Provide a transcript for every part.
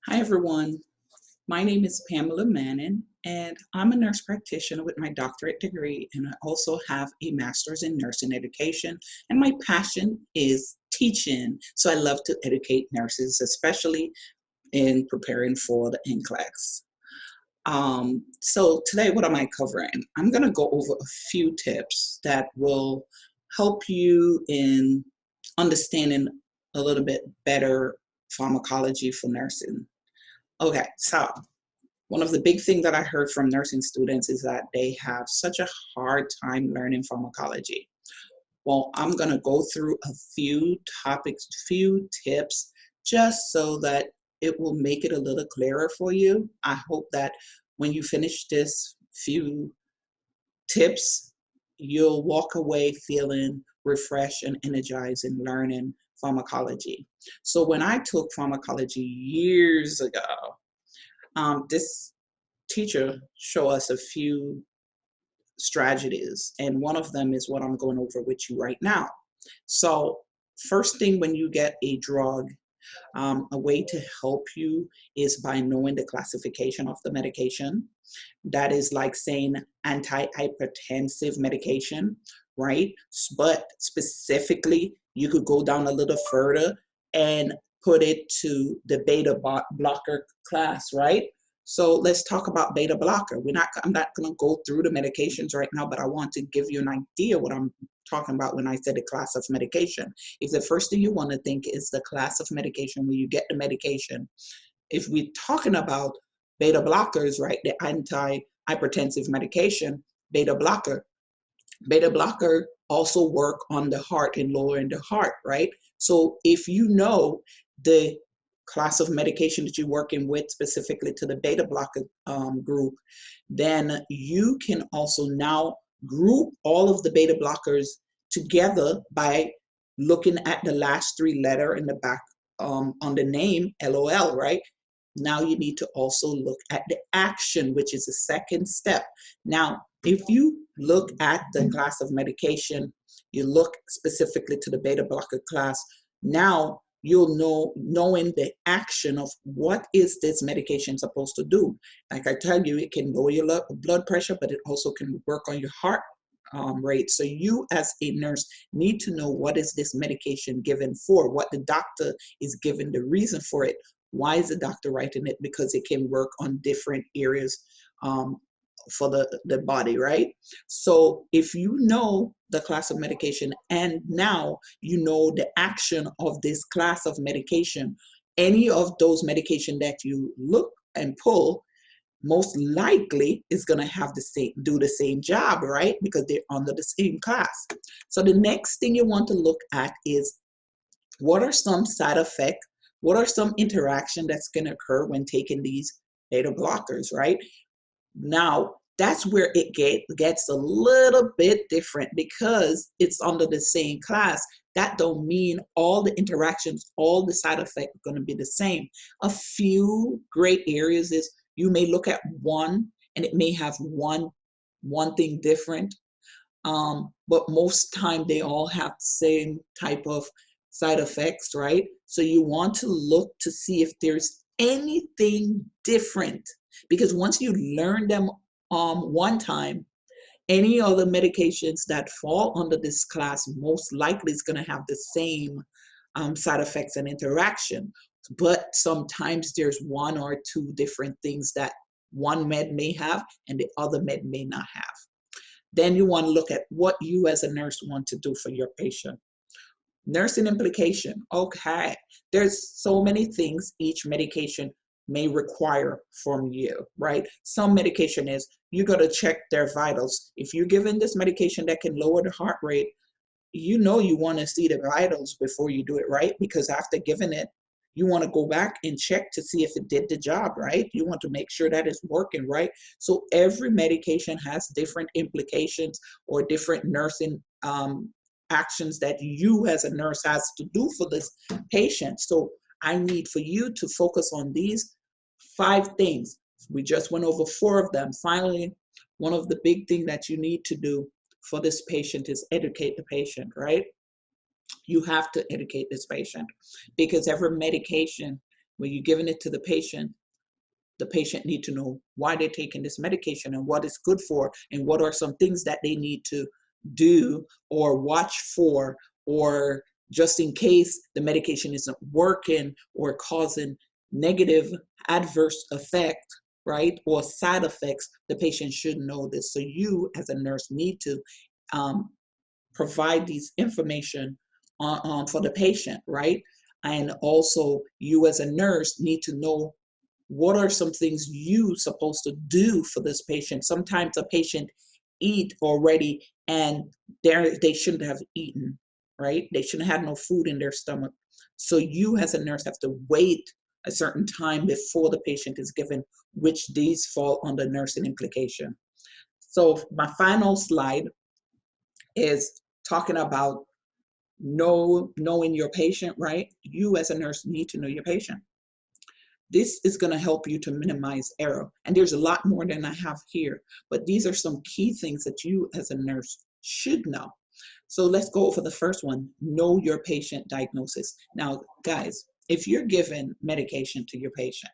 Hi, everyone. My name is Pamela Mannon, and I'm a nurse practitioner with my doctorate degree, and I also have a master's in nursing education. And my passion is teaching. So I love to educate nurses, especially in preparing for the Nclex. So today, what am I covering? I'm going to go over a few tips that will help you in understanding a little bit better pharmacology for nursing. Okay, so one of the big things that I heard from nursing students is that they have such a hard time learning pharmacology. Well, I'm going to go through a few topics, few tips, just so that it will make it a little clearer for you. I hope that when you finish this few tips, you'll walk away feeling refreshed and energized in learning pharmacology. So when I took pharmacology years ago, this teacher show us a few strategies, and one of them is what I'm going over with you right now. So first thing, when you get a drug, a way to help you is by knowing the classification of the medication. That is like saying antihypertensive medication, right? But specifically, you could go down a little further and put it to the beta blocker class, right? So let's talk about beta blocker. I'm not going to go through the medications right now, but I want to give you an idea what I'm talking about when I said the class of medication. If the first thing you want to think is the class of medication when you get the medication, if we're talking about beta blockers, right, the anti-hypertensive medication, beta blocker also work on the heart and lowering the heart, right? So if you know the class of medication that you're working with specifically to the beta blocker group, then you can also now group all of the beta blockers together by looking at the last three letter in the back on the name LOL, right? Now you need to also look at the action, which is the second step. Now, if you look at the class of medication, you look specifically to the beta blocker class, now you'll knowing the action of what is this medication supposed to do. Like I tell you, it can lower your blood pressure, but it also can work on your heart rate. So you as a nurse need to know what is this medication given for, what the doctor is given the reason for it. Why is the doctor writing it? Because it can work on different areas for the body, right? So if you know the class of medication and now you know the action of this class of medication, any of those medication that you look and pull most likely is going to have do the same job, right? Because they're under the same class. So the next thing you want to look at is what are some side effects? What are some interaction that's going to occur when taking these beta blockers, right? Now, that's where it gets a little bit different because it's under the same class. That don't mean all the interactions, all the side effects are going to be the same. A few great areas is you may look at one and it may have one thing different, but most time they all have the same type of side effects, right? So you want to look to see if there's anything different, because once you learn them one time, any other medications that fall under this class most likely is going to have the same side effects and interaction. But sometimes there's one or two different things that one med may have and the other med may not have. Then you want to look at what you as a nurse want to do for your patient. Nursing implication. Okay, there's so many things each medication may require from you, right? Some medication is you got to check their vitals. If you're given this medication that can lower the heart rate, you know you want to see the vitals before you do it, right? Because after giving it, you want to go back and check to see if it did the job, right? You want to make sure that it's working, right? So every medication has different implications or different nursing actions that you as a nurse has to do for this patient. So I need for you to focus on these 5 things. We just went over 4 of them. Finally, one of the big things that you need to do for this patient is educate the patient, right? You have to educate this patient because every medication When you're giving it to the patient need to know why they're taking this medication and what it's good for, and what are some things that they need to do or watch for, or just in case the medication isn't working or causing negative adverse effect, right, or side effects, the patient should know this. So you as a nurse need to um, provide these information for the patient, right? And also you as a nurse need to know what are some things you supposed to do for this patient. Sometimes a patient eat already and they shouldn't have eaten, right? They shouldn't have no food in their stomach. So you as a nurse have to wait a certain time before the patient is given, which these fall under nursing implication. So my final slide is talking about knowing your patient, right? You as a nurse need to know your patient. This is going to help you to minimize error. And there's a lot more than I have here, but these are some key things that you as a nurse should know. So let's go over the first one, know your patient diagnosis. Now, guys, if you're giving medication to your patient,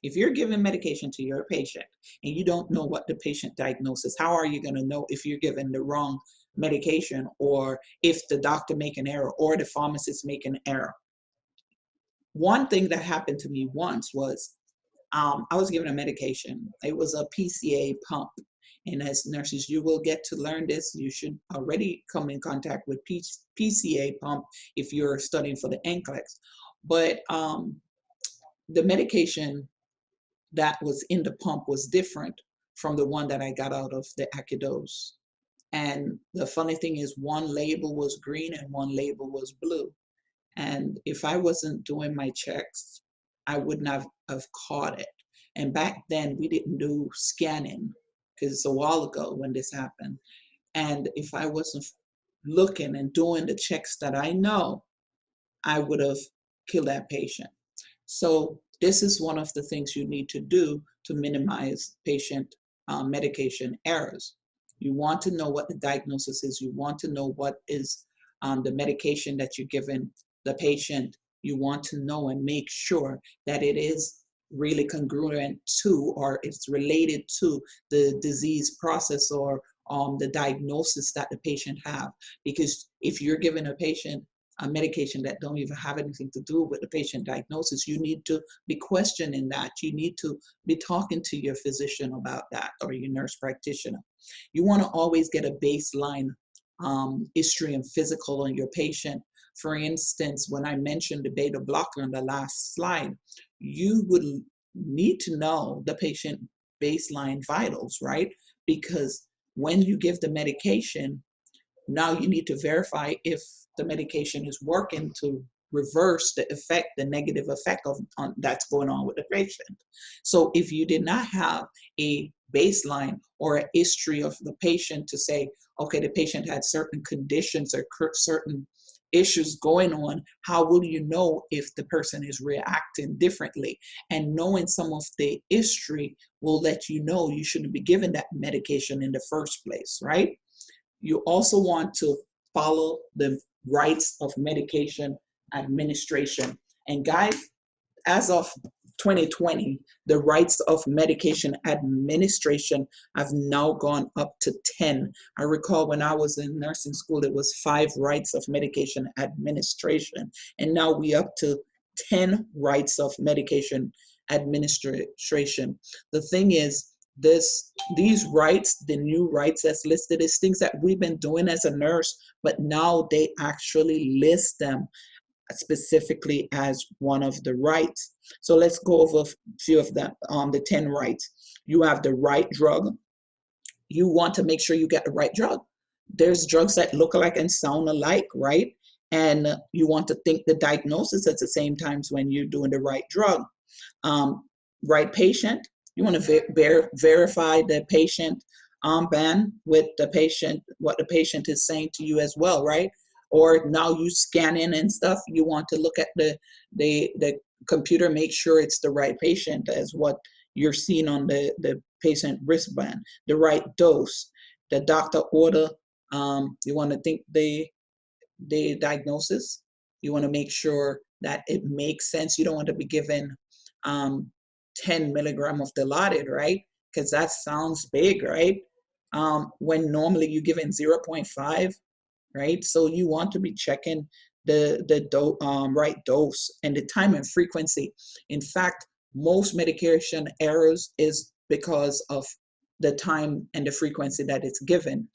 if you're giving medication to your patient and you don't know what the patient diagnosis, how are you going to know if you're giving the wrong medication, or if the doctor make an error or the pharmacist make an error? One thing that happened to me once was I was given a medication. It was a PCA pump. And as nurses, you will get to learn this. You should already come in contact with PCA pump if you're studying for the Nclex. But the medication that was in the pump was different from the one that I got out of the Accidose. And the funny thing is, one label was green and one label was blue. And if I wasn't doing my checks, I wouldn't have caught it. And back then we didn't do scanning because it's a while ago when this happened. And if I wasn't looking and doing the checks that I know, I would have killed that patient. So this is one of the things you need to do to minimize patient medication errors. You want to know what the diagnosis is. You want to know what is the medication that you're giving the patient. You want to know and make sure that it is really congruent to, or it's related to, the disease process or the diagnosis that the patient have. Because if you're giving a patient a medication that don't even have anything to do with the patient diagnosis, you need to be questioning that. You need to be talking to your physician about that, or your nurse practitioner. You want to always get a baseline history and physical on your patient. For instance, when I mentioned the beta blocker on the last slide, you would need to know the patient baseline vitals, right? Because when you give the medication, now you need to verify if the medication is working to reverse the effect, the negative effect of that's going on with the patient. So if you did not have a baseline or a history of the patient to say, okay, the patient had certain conditions or certain issues going on, how will you know if the person is reacting differently? And knowing some of the history will let you know you shouldn't be giving that medication in the first place, right? You also want to follow the rights of medication administration. And guys, as of 2020, the rights of medication administration have now gone up to 10. I recall when I was in nursing school, it was 5 rights of medication administration. And now we up to 10 rights of medication administration. The thing is, these rights, the new rights that's listed, is things that we've been doing as a nurse, but now they actually list them specifically as one of the rights. So let's go over a few of them. The 10 rights. You have the right drug. You want to make sure you get the right drug. There's drugs that look alike and sound alike, right? And you want to think the diagnosis at the same time when you're doing the right drug. Right patient. You want to verify the patient band with the patient, what the patient is saying to you as well, right? Or now you scan in and stuff, you want to look at the computer, make sure it's the right patient as what you're seeing on the patient wristband, the right dose, the doctor order. You want to think the diagnosis. You want to make sure that it makes sense. You don't want to be given 10 milligram of Dilaudid, right? Because that sounds big, right? When normally you're given 0.5, right? So you want to be checking the right dose and the time and frequency. In fact, most medication errors is because of the time and the frequency that it's given.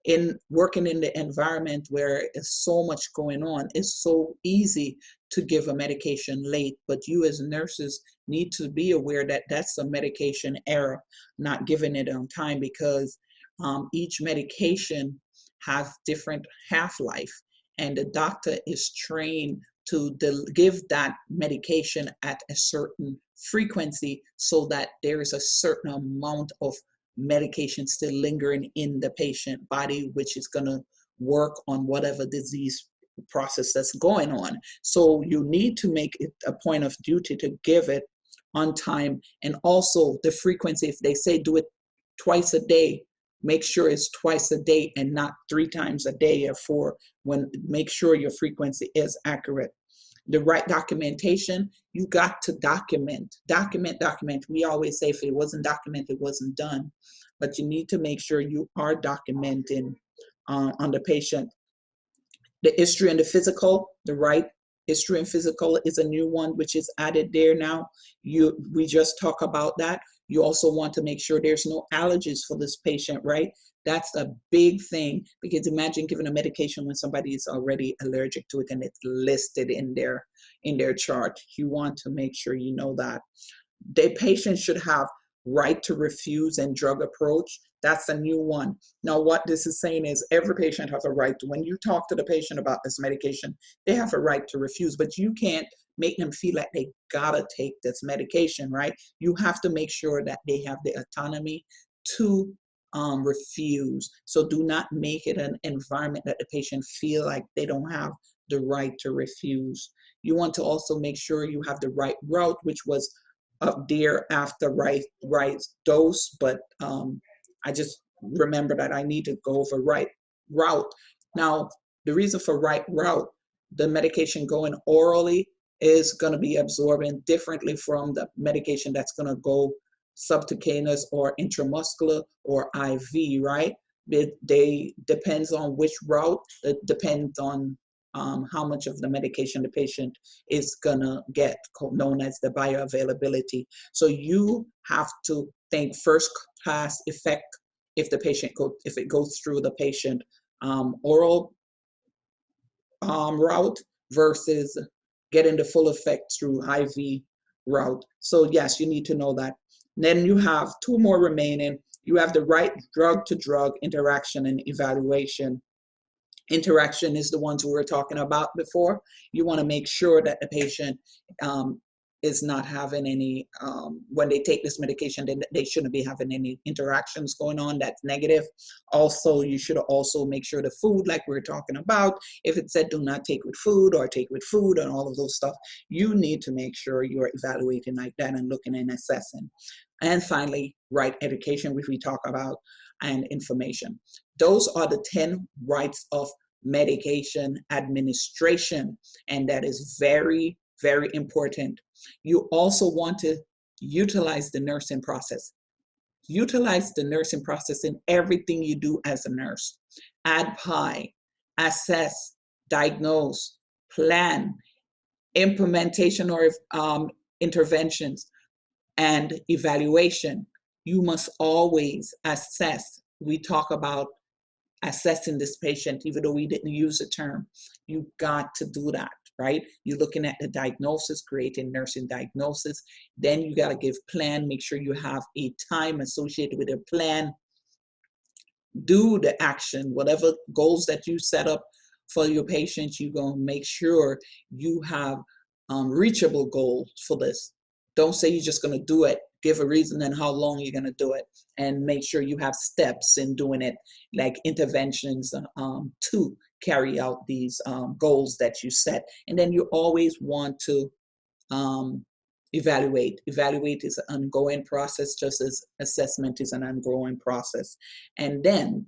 In working in the environment where there's so much going on, it's so easy to give a medication late, but you as nurses need to be aware that that's a medication error, not giving it on time, because each medication has different half-life, and the doctor is trained to give that medication at a certain frequency so that there is a certain amount of medication still lingering in the patient body, which is going to work on whatever disease process that's going on. So you need to make it a point of duty to give it on time, and also the frequency. If they say do it twice a day, make sure it's twice a day and not 3 times a day or 4. Make sure your frequency is accurate. The right documentation, you got to document. We always say if it wasn't documented, it wasn't done. But you need to make sure you are documenting on the patient. The history and the physical, the right history and physical is a new one which is added there now. We just talk about that. You also want to make sure there's no allergies for this patient, right? That's a big thing, because imagine giving a medication when somebody is already allergic to it and it's listed in their chart. You want to make sure you know that. The patient should have right to refuse and drug approach. That's a new one. Now, what this is saying is every patient has a right to, when you talk to the patient about this medication, they have a right to refuse, but you can't make them feel like they gotta take this medication, right? You have to make sure that they have the autonomy to refuse. So do not make it an environment that the patient feel like they don't have the right to refuse. You want to also make sure you have the right route, which was up there after right dose, but I just remember that I need to go over right route. Now, the reason for right route, the medication going orally is going to be absorbing differently from the medication that's going to go subcutaneous or intramuscular or IV, right? They depends on which route. It depends on how much of the medication the patient is gonna get, known as the bioavailability. So you have to think first class effect if it goes through the patient oral route versus getting the full effect through IV route. So yes, you need to know that. Then you have 2 more remaining. You have the right drug to drug interaction and evaluation. Interaction is the ones we were talking about before. You want to make sure that the patient is not having any, when they take this medication, they shouldn't be having any interactions going on that's negative. Also, you should also make sure the food, like we were talking about, if it said do not take with food or take with food and all of those stuff, you need to make sure you're evaluating like that and looking and assessing. And finally, right education, which we talk about, and information. Those are the 10 rights of medication administration, and that is very, very important. You also want to utilize the nursing process. Utilize the nursing process in everything you do as a nurse. Add PI, assess, diagnose, plan, implementation or interventions, and evaluation. You must always assess. We talk about assessing this patient, even though we didn't use the term. You got to do that, right? You're looking at the diagnosis, creating nursing diagnosis. Then you got to give plan, make sure you have a time associated with a plan. Do the action, whatever goals that you set up for your patients, you're going to make sure you have reachable goals for this. Don't say you're just going to do it. Give a reason and how long you're going to do it, and make sure you have steps in doing it, like interventions to carry out these goals that you set. And then you always want to evaluate. Evaluate is an ongoing process, just as assessment is an ongoing process. And then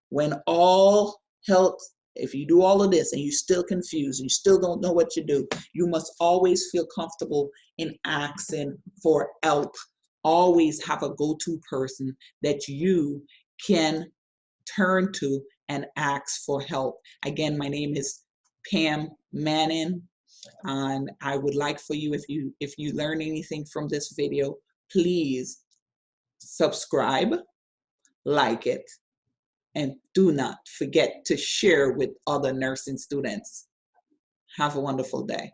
when all health if you do all of this and you're still confused, and you still don't know what to do, you must always feel comfortable in asking for help. Always have a go-to person that you can turn to and ask for help. Again, my name is Pam Manning, and I would like for you, if you learn anything from this video, please subscribe, like it, and do not forget to share with other nursing students. Have a wonderful day.